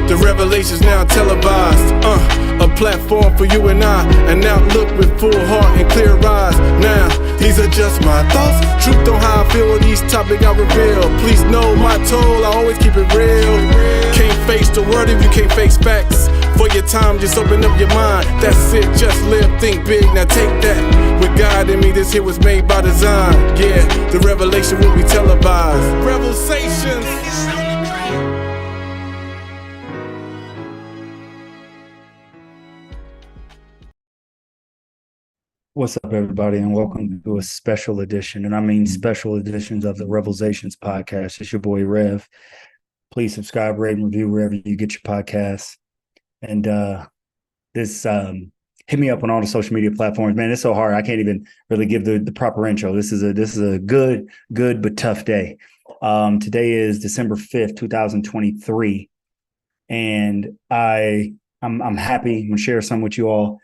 The revelations now televised. A platform for you and I. And now look with full heart and clear eyes. Now, these are just my thoughts. Truth on how I feel on these topics I reveal. Please know my toll, I always keep it real. Can't face the word if you can't face facts. For your time, just open up your mind. That's it, just live, think big, now take that. With God in me, this here was made by design. Yeah, the revelation will be televised. REVELSations. What's up, everybody, and welcome to a special edition, and I mean special editions of the REVELSations podcast. It's your boy Rev. Please subscribe, rate, and review wherever you get your podcasts. And hit me up on all the social media platforms. Man, it's so hard. I can't even really give the proper intro. This is a good but tough day. Today is December 5th, 2023, and I'm happy. I'm gonna share some with you all.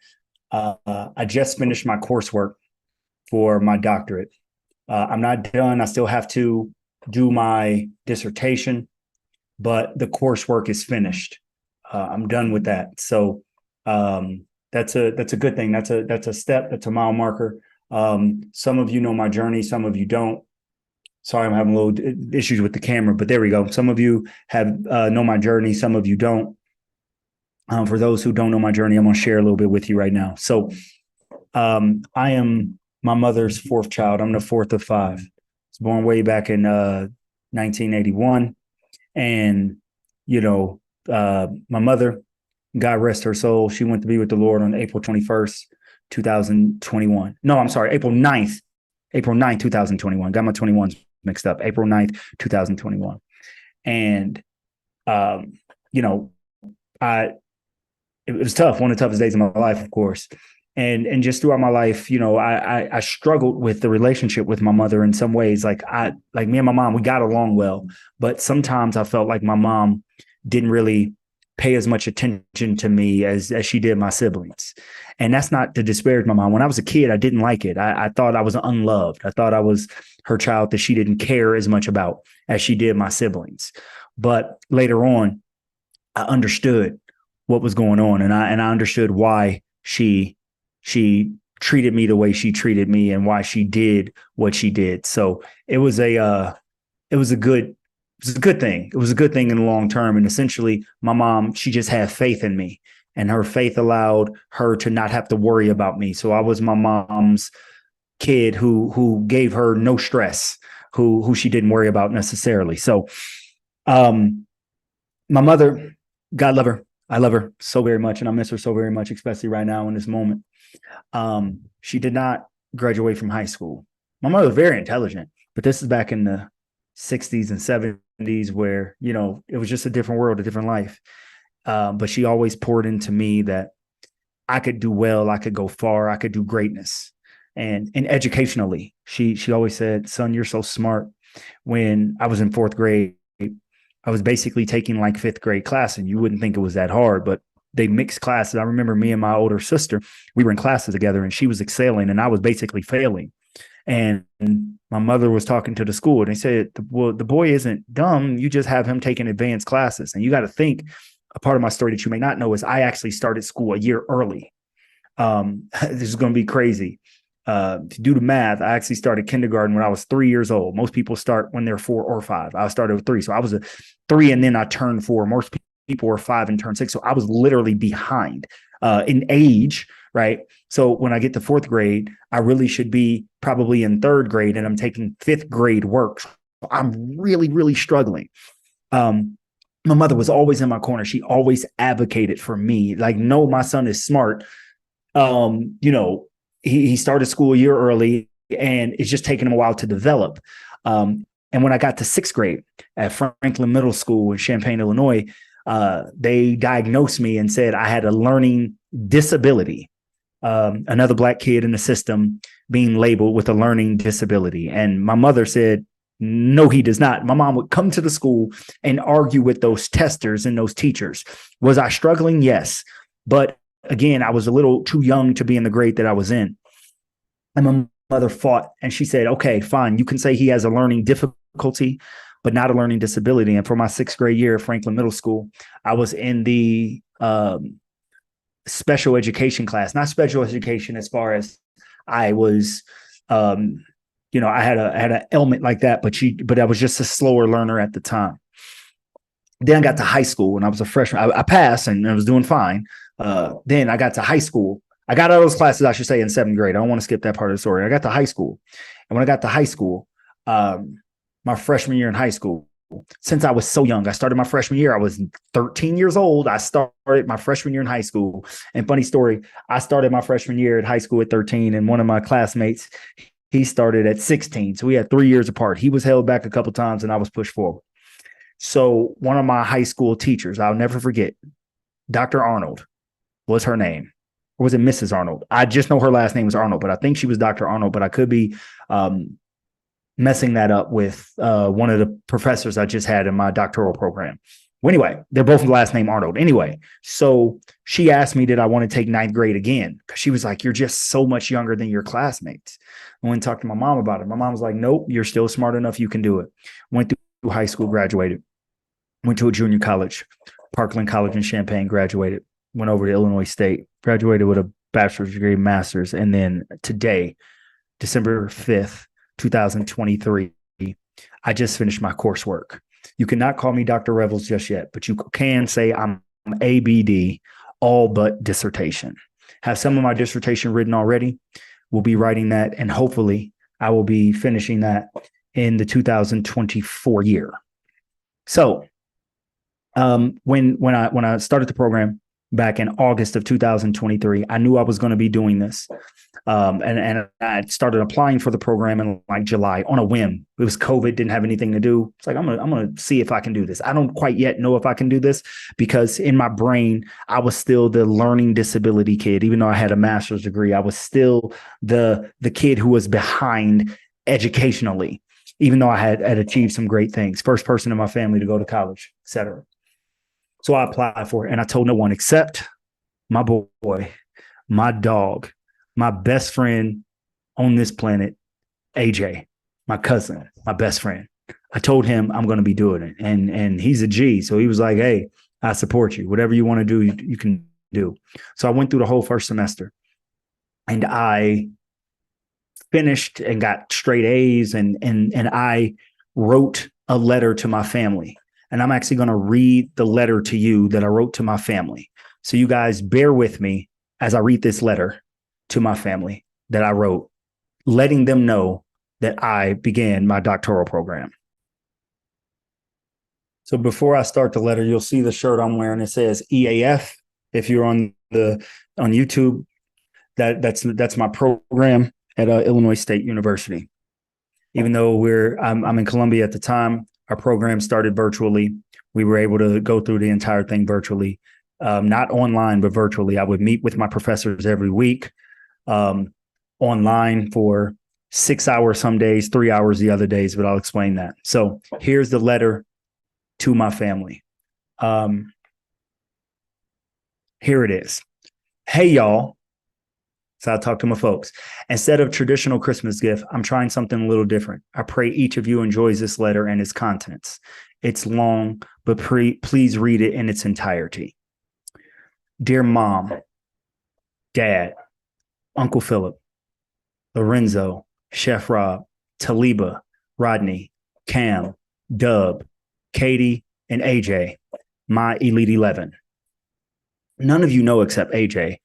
I just finished my coursework for my doctorate. I'm not done. I still have to do my dissertation, but the coursework is finished. I'm done with that. So that's a good thing. That's a step. That's a mile marker. Some of you know my journey. Some of you don't. Sorry, I'm having a little issues with the camera, but there we go. Some of you have know my journey. Some of you don't. For those who don't know my journey, I'm going to share a little bit with you right now. So I am my mother's fourth child. I'm the fourth of five. I was born way back in 1981. And, my mother, God rest her soul, she went to be with the Lord on April 21st, 2021. No, I'm sorry, April 9th, 2021. Got my 21s mixed up. April 9th, 2021. And, it was tough, one of the toughest days of my life, of course. And just throughout my life, I struggled with the relationship with my mother in some ways. Like me and my mom, we got along well, but sometimes I felt like my mom didn't really pay as much attention to me as she did my siblings. And that's not to disparage my mom. When I was a kid, I didn't like it. I thought I was unloved. I thought I was her child that she didn't care as much about as she did my siblings. But later on, I understood what was going on, and I understood why she treated me the way she treated me and why she did what she did. So it was a good thing. It was a good thing in the long term. And essentially my mom, she just had faith in me, and her faith allowed her to not have to worry about me. So I was my mom's kid who gave her no stress, who she didn't worry about necessarily. So my mother, God love her. I love her so very much, and I miss her so very much, especially right now in this moment. She did not graduate from high school. My mother was very intelligent, but this is back in the 60s and 70s where, it was just a different world, a different life. But she always poured into me that I could do well, I could go far, I could do greatness. And educationally, she always said, son, you're so smart. When I was in fourth grade, I was basically taking like fifth grade class, and you wouldn't think it was that hard, but they mixed classes. I remember me and my older sister, we were in classes together, and she was excelling and I was basically failing. And my mother was talking to the school, and they said, well, the boy isn't dumb. You just have him taking advanced classes. And you got to think, a part of my story that you may not know is I actually started school a year early. This is going to be crazy. To do the math, I actually started kindergarten when I was 3 years old. Most people start when they're 4 or 5. I started with 3. So I was a 3 and then I turned 4. Most people were 5 and turned 6. So I was literally behind in age, right? So when I get to fourth grade, I really should be probably in third grade, and I'm taking fifth grade work. So I'm really, really struggling. My mother was always in my corner. She always advocated for me. Like, no, my son is smart. He started school a year early, and it's just taken him a while to develop. And when I got to sixth grade at Franklin Middle School in Champaign, Illinois, they diagnosed me and said I had a learning disability. Another Black kid in the system being labeled with a learning disability. And my mother said, no, he does not. My mom would come to the school and argue with those testers and those teachers. Was I struggling? Yes. But again, I was a little too young to be in the grade that I was in. And my mother fought, and she said, okay, fine. You can say he has a learning difficulty, but not a learning disability. And for my 6th grade year at Franklin Middle School, I was in the special education class, not special education as far as I was, I had an element like that, but I was just a slower learner at the time. Then I got to high school and I was a freshman. I passed and I was doing fine. Then I got to high school. I got out of those classes, I should say, in 7th grade. I don't want to skip that part of the story. I got to high school. And when I got to high school, my freshman year in high school, since I was so young, I started my freshman year. I was 13 years old. I started my freshman year in high school. And funny story, I started my freshman year at high school at 13. And one of my classmates, he started at 16. So we had 3 years apart. He was held back a couple of times and I was pushed forward. So one of my high school teachers, I'll never forget, Dr. Arnold was her name. Or was it Mrs. Arnold? I just know her last name was Arnold, but I think she was Dr. Arnold, but I could be messing that up with one of the professors I just had in my doctoral program. Well, anyway, they're both the last name Arnold. Anyway, so she asked me, did I want to take 9th grade again? Because she was like, you're just so much younger than your classmates. I went and talked to my mom about it. My mom was like, nope, you're still smart enough. You can do it. Went through high school, graduated. Went to a junior college, Parkland College in Champaign, graduated. Went over to Illinois State, graduated with a bachelor's degree, master's. And then today, December 5th, 2023, I just finished my coursework. You cannot call me Dr. Revels just yet, but you can say I'm ABD, all but dissertation. Have some of my dissertation written already. We'll be writing that, and hopefully I will be finishing that in the 2024 year. So when I started the program back in August of 2023, I knew I was going to be doing this. And I started applying for the program in like July on a whim. It was COVID, didn't have anything to do. It's like, I'm gonna see if I can do this. I don't quite yet know if I can do this because in my brain, I was still the learning disability kid. Even though I had a master's degree, I was still the kid who was behind educationally, even though I had achieved some great things. First person in my family to go to college, et cetera. So I applied for it and I told no one except my boy, my dog, my best friend on this planet, AJ, my cousin, my best friend. I told him I'm going to be doing it. And he's a G. So he was like, hey, I support you. Whatever you want to do, you can do. So I went through the whole first semester and I finished and got straight A's and I wrote a letter to my family. And I'm actually going to read the letter to you that I wrote to my family. So you guys bear with me as I read this letter to my family that I wrote, letting them know that I began my doctoral program. So before I start the letter, you'll see the shirt I'm wearing. It says EAF. If you're on YouTube, that's my program at Illinois State University. Even though I'm in Columbia at the time, our program started virtually. We were able to go through the entire thing virtually, not online, but virtually. I would meet with my professors every week, online for 6 hours some days, 3 hours the other days, but I'll explain that. So here's the letter to my family. Here it is. Hey, y'all. So I talk to my folks. Instead of traditional Christmas gift, I'm trying something a little different. I pray each of you enjoys this letter and its contents. It's long, but please read it in its entirety. Dear Mom, Dad, Uncle Philip, Lorenzo, Chef Rob, Taliba, Rodney, Cam, Dub, Katie, and AJ, my Elite 11. None of you know except AJ.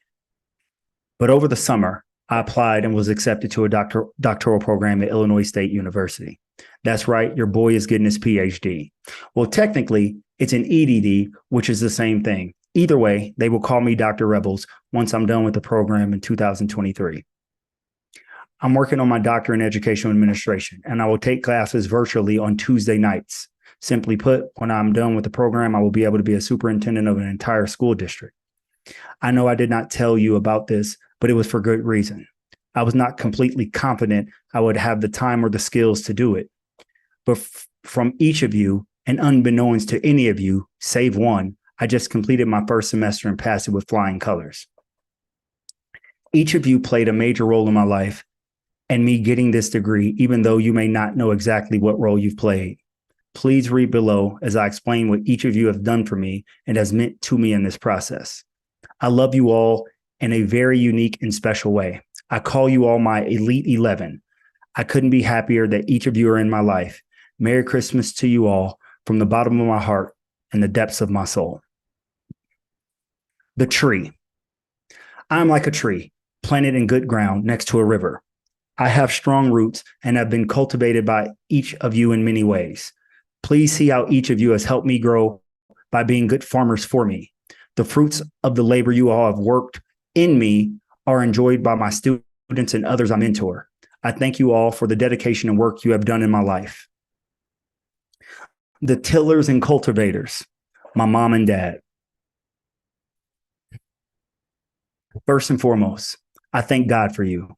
But over the summer, I applied and was accepted to a doctoral program at Illinois State University. That's right, your boy is getting his PhD. Well, technically, it's an EDD, which is the same thing. Either way, they will call me Dr. Rebels once I'm done with the program in 2023. I'm working on my doctorate in educational administration, and I will take classes virtually on Tuesday nights. Simply put, when I'm done with the program, I will be able to be a superintendent of an entire school district. I know I did not tell you about this, but it was for good reason. I was not completely confident I would have the time or the skills to do it. But from each of you, and unbeknownst to any of you, save one, I just completed my first semester and passed it with flying colors. Each of you played a major role in my life and me getting this degree, even though you may not know exactly what role you've played. Please read below as I explain what each of you have done for me and has meant to me in this process. I love you all in a very unique and special way. I call you all my Elite 11. I couldn't be happier that each of you are in my life. Merry Christmas to you all from the bottom of my heart and the depths of my soul. The tree. I'm like a tree planted in good ground next to a river. I have strong roots and have been cultivated by each of you in many ways. Please see how each of you has helped me grow by being good farmers for me. The fruits of the labor you all have worked in me are enjoyed by my students and others I mentor. I thank you all for the dedication and work you have done in my life. The tillers and cultivators, my mom and dad. First and foremost, I thank God for you.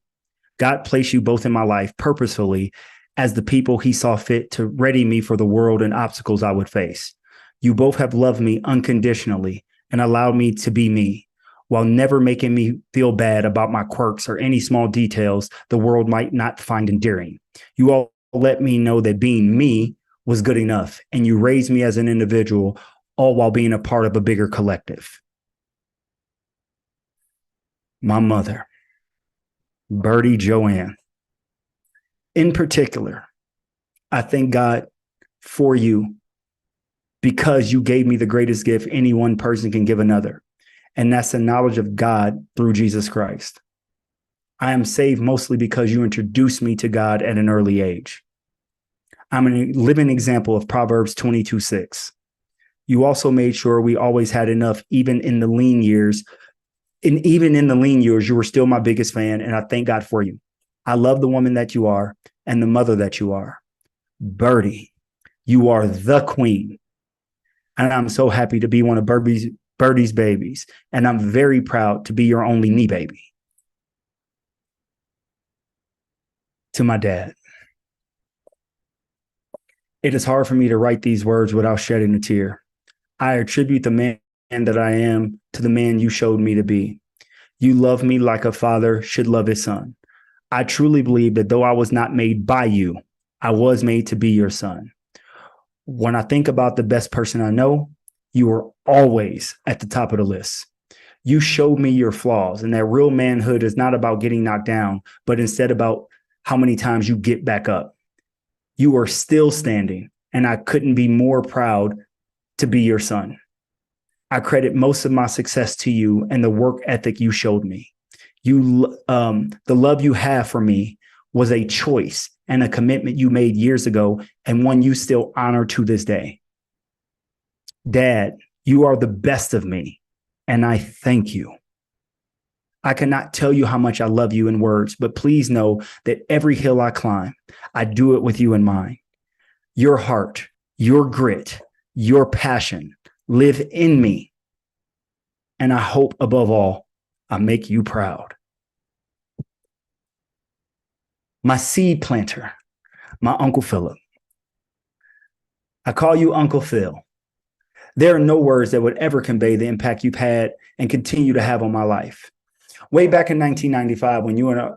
God placed you both in my life purposefully as the people he saw fit to ready me for the world and obstacles I would face. You both have loved me unconditionally and allowed me to be me, while never making me feel bad about my quirks or any small details the world might not find endearing. You all let me know that being me was good enough, and you raised me as an individual, all while being a part of a bigger collective. My mother, Birdie Joanne. In particular, I thank God for you because you gave me the greatest gift any one person can give another, and that's the knowledge of God through Jesus Christ. I am saved mostly because you introduced me to God at an early age. I'm a living example of Proverbs 22:6. You also made sure we always had enough, even in the lean years. And even in the lean years, you were still my biggest fan, and I thank God for you. I love the woman that you are and the mother that you are. Birdie, you are the queen. And I'm so happy to be one of Birdie's babies, and I'm very proud to be your only knee baby. To my dad. It is hard for me to write these words without shedding a tear. I attribute the man that I am to the man you showed me to be. You love me like a father should love his son. I truly believe that though I was not made by you, I was made to be your son. When I think about the best person I know, you are always at the top of the list. You showed me your flaws, and that real manhood is not about getting knocked down, but instead about how many times you get back up. You are still standing, and I couldn't be more proud to be your son. I credit most of my success to you and the work ethic you showed me. The love you have for me was a choice and a commitment you made years ago, and one you still honor to this day. Dad, you are the best of me, and I thank you. I cannot tell you how much I love you in words, but please know that every hill I climb, I do it with you in mind. Your heart, your grit, your passion live in me. And I hope above all, I make you proud. My seed planter, my Uncle Philip. I call you Uncle Phil. There are no words that would ever convey the impact you've had and continue to have on my life. Way back in 1995, when you and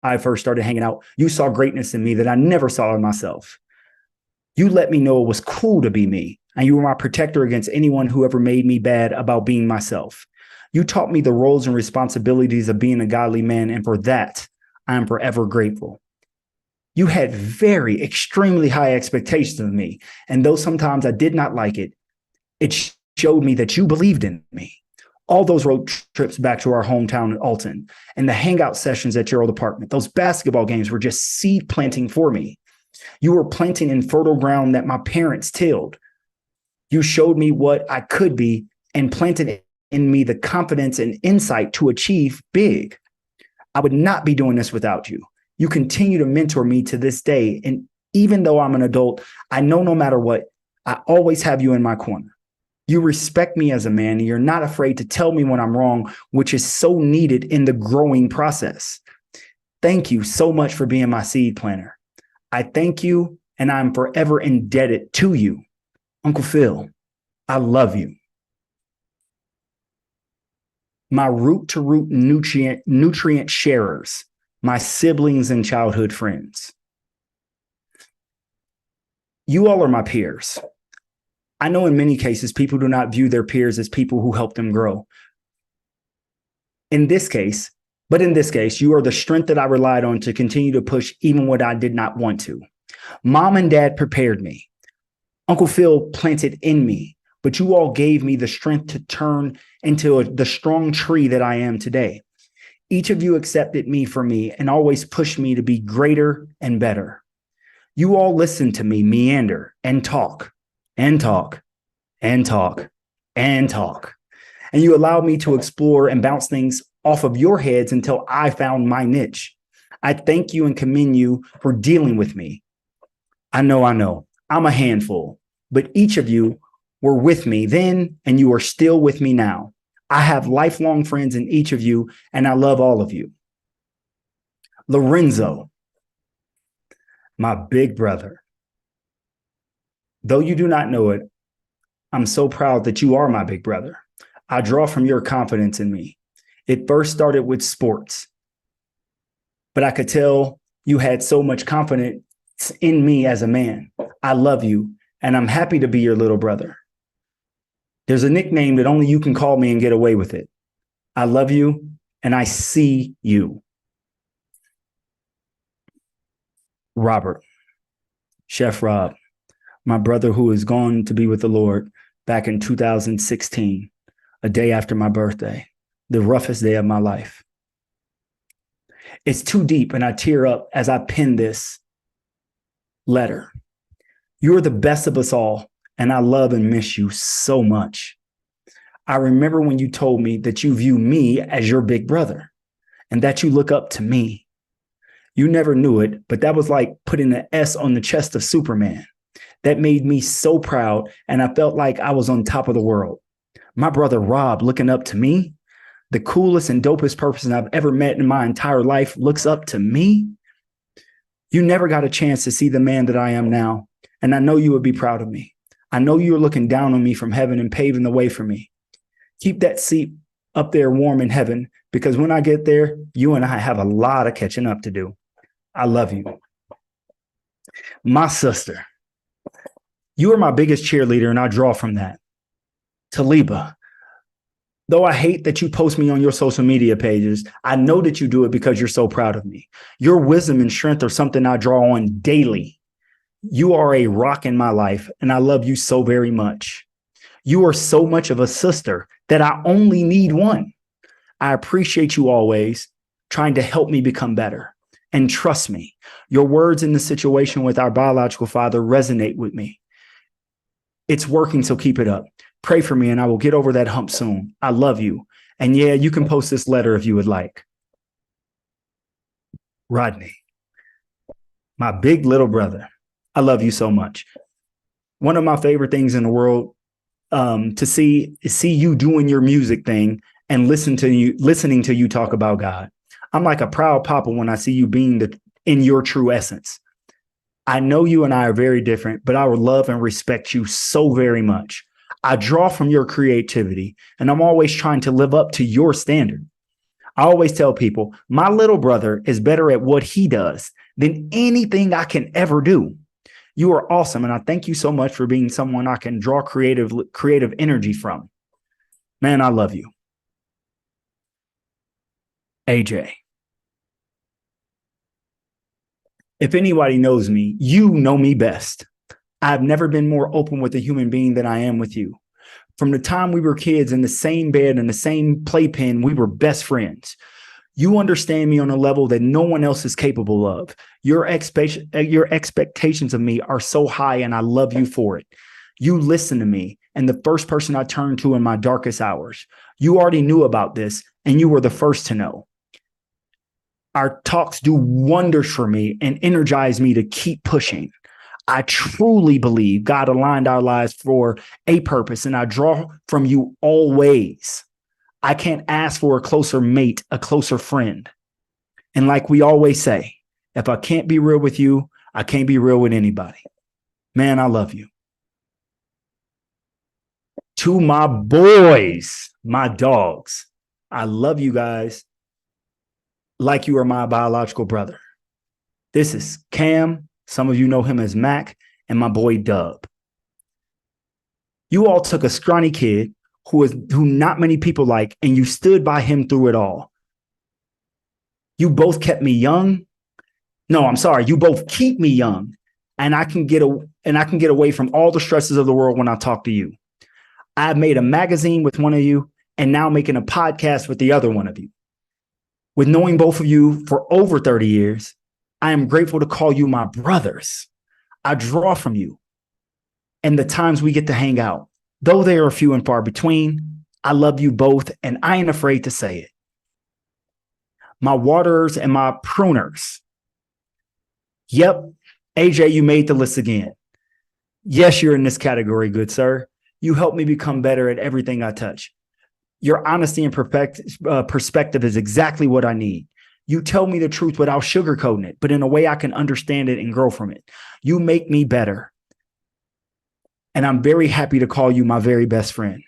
I first started hanging out, you saw greatness in me that I never saw in myself. You let me know it was cool to be me, and you were my protector against anyone who ever made me bad about being myself. You taught me the roles and responsibilities of being a godly man, and for that, I am forever grateful. You had very extremely high expectations of me, and though sometimes I did not like it, it showed me that you believed in me. All those road trips back to our hometown in Alton and the hangout sessions at your old apartment, those basketball games were just seed planting for me. You were planting in fertile ground that my parents tilled. You showed me what I could be and planted in me the confidence and insight to achieve big. I would not be doing this without you. You continue to mentor me to this day. And even though I'm an adult, I know no matter what, I always have you in my corner. You respect me as a man, and you're not afraid to tell me when I'm wrong, which is so needed in the growing process. Thank you so much for being my seed planter. I thank you, and I'm forever indebted to you. Uncle Phil, I love you. My root-to-root nutrient sharers, my siblings and childhood friends. You all are my peers. I know in many cases, people do not view their peers as people who help them grow. In this case, you are the strength that I relied on to continue to push even when I did not want to. Mom and Dad prepared me. Uncle Phil planted in me, but you all gave me the strength to turn into the strong tree that I am today. Each of you accepted me for me and always pushed me to be greater and better. You all listened to me meander and talk and talk and talk and talk. And you allowed me to explore and bounce things off of your heads until I found my niche. I thank you and commend you for dealing with me. I know, I'm a handful, but each of you were with me then, and you are still with me now. I have lifelong friends in each of you, and I love all of you. Lorenzo, my big brother. Though you do not know it, I'm so proud that you are my big brother. I draw from your confidence in me. It first started with sports, but I could tell you had so much confidence in me as a man. I love you, and I'm happy to be your little brother. There's a nickname that only you can call me and get away with it. I love you, and I see you. Robert, Chef Rob, my brother who is gone to be with the Lord back in 2016, a day after my birthday, the roughest day of my life. It's too deep, and I tear up as I pen this letter. You're the best of us all, and I love and miss you so much. I remember when you told me that you view me as your big brother and that you look up to me. You never knew it, but that was like putting an S on the chest of Superman. That made me so proud, and I felt like I was on top of the world. My brother Rob looking up to me, the coolest and dopest person I've ever met in my entire life, looks up to me. You never got a chance to see the man that I am now, and I know you would be proud of me. I know you're looking down on me from heaven and paving the way for me. Keep that seat up there warm in heaven, because when I get there, you and I have a lot of catching up to do. I love you. My sister, you are my biggest cheerleader, and I draw from that. Taliba, though I hate that you post me on your social media pages, I know that you do it because you're so proud of me. Your wisdom and strength are something I draw on daily. You are a rock in my life, and I love you so very much. You are so much of a sister that I only need one. I appreciate you always trying to help me become better. And trust me, your words in the situation with our biological father resonate with me. It's working, so keep it up. Pray for me, and I will get over that hump soon. I love you. And yeah, you can post this letter if you would like. Rodney, my big little brother, I love you so much. One of my favorite things in the world to see you doing your music thing and listening to you talk about God. I'm like a proud papa when I see you being in your true essence. I know you and I are very different, but I would love and respect you so very much. I draw from your creativity, and I'm always trying to live up to your standard. I always tell people, my little brother is better at what he does than anything I can ever do. You are awesome, and I thank you so much for being someone I can draw creative energy from. Man, I love you. AJ. If anybody knows me, you know me best. I've never been more open with a human being than I am with you. From the time we were kids in the same bed and the same playpen, we were best friends. You understand me on a level that no one else is capable of. Your expectations of me are so high, and I love you for it. You listen to me, and the first person I turn to in my darkest hours. You already knew about this, and you were the first to know. Our talks do wonders for me and energize me to keep pushing. I truly believe God aligned our lives for a purpose, and I draw from you always. I can't ask for a closer mate, a closer friend. And like we always say, if I can't be real with you, I can't be real with anybody. Man, I love you. To my boys, my dogs, I love you guys like you are my biological brother. This is Cam. Some of you know him as Mac, and my boy Dub. You all took a scrawny kid who not many people like, and you stood by him through it all. You both kept me young. No, I'm sorry. You both keep me young, and I can get away from all the stresses of the world when I talk to you. I've made a magazine with one of you, and now making a podcast with the other one of you. With knowing both of you for over 30 years, I am grateful to call you my brothers. I draw from you and the times we get to hang out. Though they are few and far between, I love you both, and I ain't afraid to say it. My waterers and my pruners. Yep, AJ, you made the list again. Yes, you're in this category, good sir. You help me become better at everything I touch. Your honesty and perspective is exactly what I need. You tell me the truth without sugarcoating it, but in a way I can understand it and grow from it. You make me better. And I'm very happy to call you my very best friend.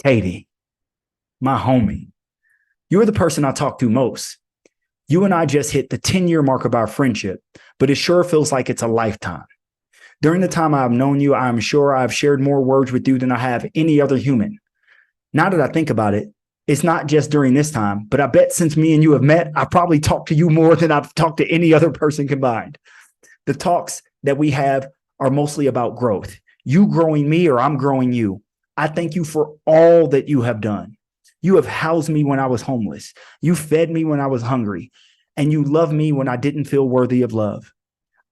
Katie, my homie. You're the person I talk to most. You and I just hit the 10-year mark of our friendship, but it sure feels like it's a lifetime. During the time I've known you, I'm sure I've shared more words with you than I have any other human. Now that I think about it, it's not just during this time, but I bet since me and you have met, I've probably talked to you more than I've talked to any other person combined. The talks that we have are mostly about growth. You growing me or I'm growing you. I thank you for all that you have done. You have housed me when I was homeless. You fed me when I was hungry. And you loved me when I didn't feel worthy of love.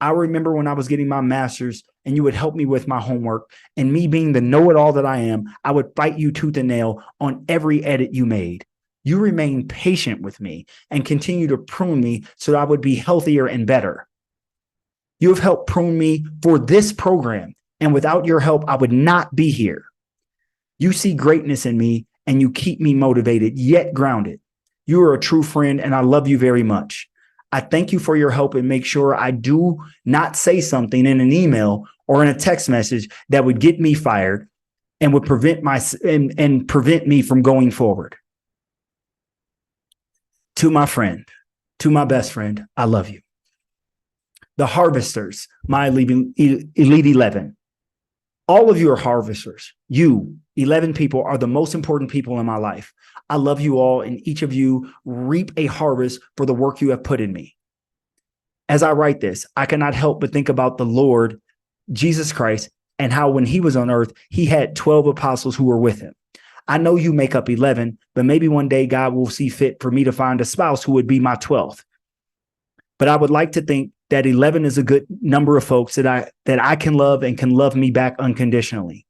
I remember when I was getting my master's and you would help me with my homework, and me being the know-it-all that I am, I would fight you tooth and nail on every edit you made. You remained patient with me and continue to prune me so that I would be healthier and better. You have helped prune me for this program, and without your help, I would not be here. You see greatness in me, and you keep me motivated, yet grounded. You are a true friend, and I love you very much. I thank you for your help and make sure I do not say something in an email or in a text message that would get me fired and would prevent me from going forward. To my friend, to my best friend, I love you. The harvesters, my elite 11. All of you are harvesters. You, 11 people, are the most important people in my life. I love you all, and each of you reap a harvest for the work you have put in me. As I write this, I cannot help but think about the Lord, Jesus Christ, and how when he was on earth, he had 12 apostles who were with him. I know you make up 11, but maybe one day God will see fit for me to find a spouse who would be my 12th. But I would like to think that 11 is a good number of folks that I can love and can love me back unconditionally.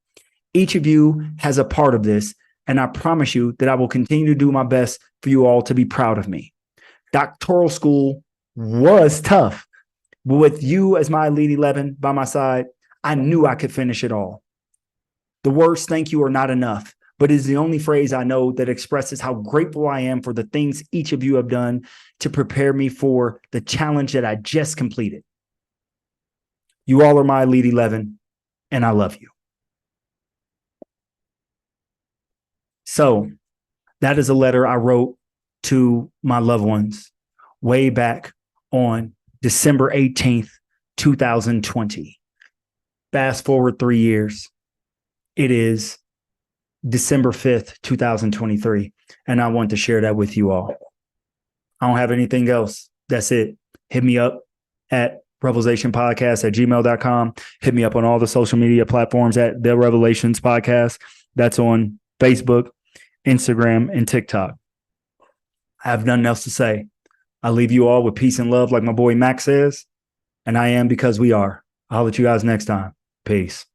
Each of you has a part of this, and I promise you that I will continue to do my best for you all to be proud of me. Doctoral school was tough, but with you as my elite 11 by my side, I knew I could finish it all. The words thank you are not enough, but it is the only phrase I know that expresses how grateful I am for the things each of you have done to prepare me for the challenge that I just completed. You all are my elite 11, and I love you. So that is a letter I wrote to my loved ones way back on December 18th, 2020. Fast forward 3 years. It is December 5th, 2023. And I want to share that with you all. I don't have anything else. That's it. Hit me up at REVELSationPodcast@gmail.com. Hit me up on all the social media platforms at The Revelations Podcast. That's on Facebook, Instagram, and TikTok. I have nothing else to say. I leave you all with peace and love, like my boy Max says. And I am because we are. I'll let you guys next time. Peace.